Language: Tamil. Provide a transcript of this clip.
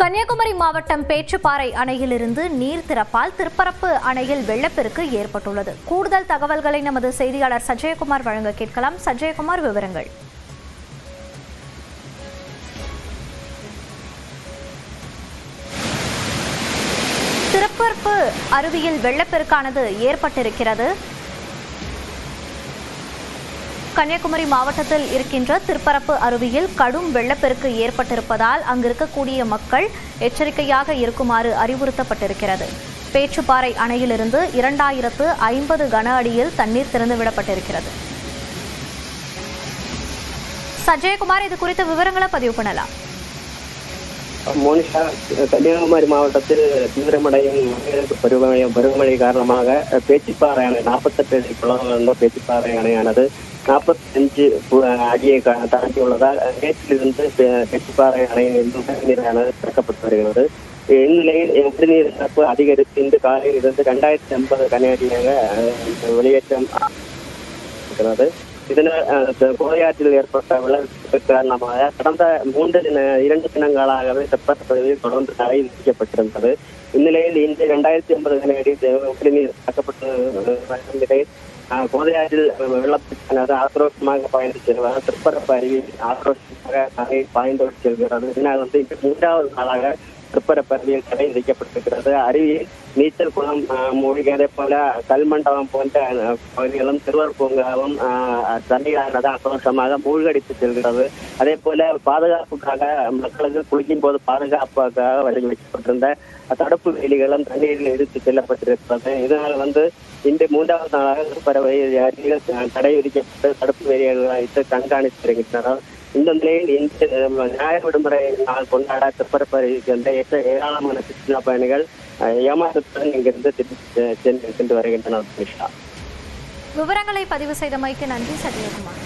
கன்னியாகுமரி மாவட்டம் பேச்சுப்பாறை அணையிலிருந்து நீர் திறப்பால் திருப்பரப்பு அணையில் வெள்ளப்பெருக்கு ஏற்பட்டுள்ளது. கூடுதல் தகவல்களை நமது செய்தியாளர் சஜயகுமார் வழங்க கேட்கலாம். சஜயகுமார், விவரங்கள். திருப்பரப்பு அருவியில் வெள்ளப்பெருக்கானது ஏற்பட்டிருக்கிறது. கன்னியாகுமரி மாவட்டத்தில் இருக்கின்ற திருப்பரப்பு அருவியில் கடும் வெள்ளப்பெருக்கு ஏற்பட்டிருப்பதால் அங்கிருக்கக்கூடிய மக்கள் எச்சரிக்கையாக இருக்குமாறு அறிவுறுத்தப்பட்டிருக்கிறது. பேச்சுப்பாறை அணையிலிருந்து 2050 கன அடியில் தண்ணீர் திறந்துவிடப்பட்டிருக்கிறது. சஜயகுமார், இது குறித்த விவரங்களை பதிவு பண்ணலாம். மோனிஷா, கன்னியாகுமரி மாவட்டத்தில் தீவிரமடையும் பருவமழை காரணமாக பேச்சுப்பாறை அணை 48 அடி குளம் பேச்சுப்பாறை அணையானது 45 அடியை தாண்டியுள்ளதால் நேற்றிலிருந்து பேச்சுப்பாறை அணையின் நீரானது திறக்கப்பட்டு வருகிறது. இந்நிலையில் குடிநீர் திறப்பு அதிகரித்து இன்று காலையில் இருந்து 2050 கன அடியாக வெளியேற்றம் இருக்கிறது. இதனால் கோதையாற்றில் ஏற்பட்ட வெள்ளப்பெருக்கு காரணமாக கடந்த 2 தினங்களாகவே தெப்பப்பகுதியில் தொடர்ந்து தடை விதிக்கப்பட்டிருந்தது. இந்நிலையில் இன்று 2050 கன அடி குடிநீர் திறக்கப்பட்டு வரும் நிலையில் கோதையாற்றில் வெள்ளப்பெருக்கானது ஆக்ரோஷமாக பாய்ந்து செல்வதால் திருப்பரப்பு அருவியில் ஆக்ரோஷமாக பாய்ந்து செல்கிறது. இதனால் இன்று 3வது நாளாக திருப்பரப்பு அருவியில் தடை விதிக்கப்பட்டிருக்கிறது. அருவியில் நீச்சல் குளம் மூழ்கி, அதே போல கல்மண்டபம் போன்ற பகுதிகளும் சிறுவர் பூங்காவும் தண்ணீரானது ஆக்ரோஷமாக மூழ்கடித்து செல்கிறது. அதே போல பாதுகாப்புக்காக மக்களுக்கு குளிக்கும் போது பாதுகாப்பாக வழங்கி வைக்கப்பட்டிருந்த தடுப்பு வேலிகளும் தண்ணீரில் இழுத்து செல்லப்பட்டிருக்கிறது. இதனால் இன்று 3வது நாளாக திருப்பரப்பு அருவியில் தடை விதிக்கப்பட்டு தடுப்பு வேலிகள் வைத்து கண்காணித்து வருகின்றனர். இந்த நிலையில் இன்று ஞாயிறு விடுமுறை நாள் கொண்டாட திருப்பரப்பு அருவிக்கு வந்த ஏராளமான சுற்றுலா பயணிகள் ஏமாற்றத்துடன் இங்கிருந்து சென்று வருகின்றனர். விவரங்களை பதிவு செய்தமைக்கு நன்றி சஜயகுமார்.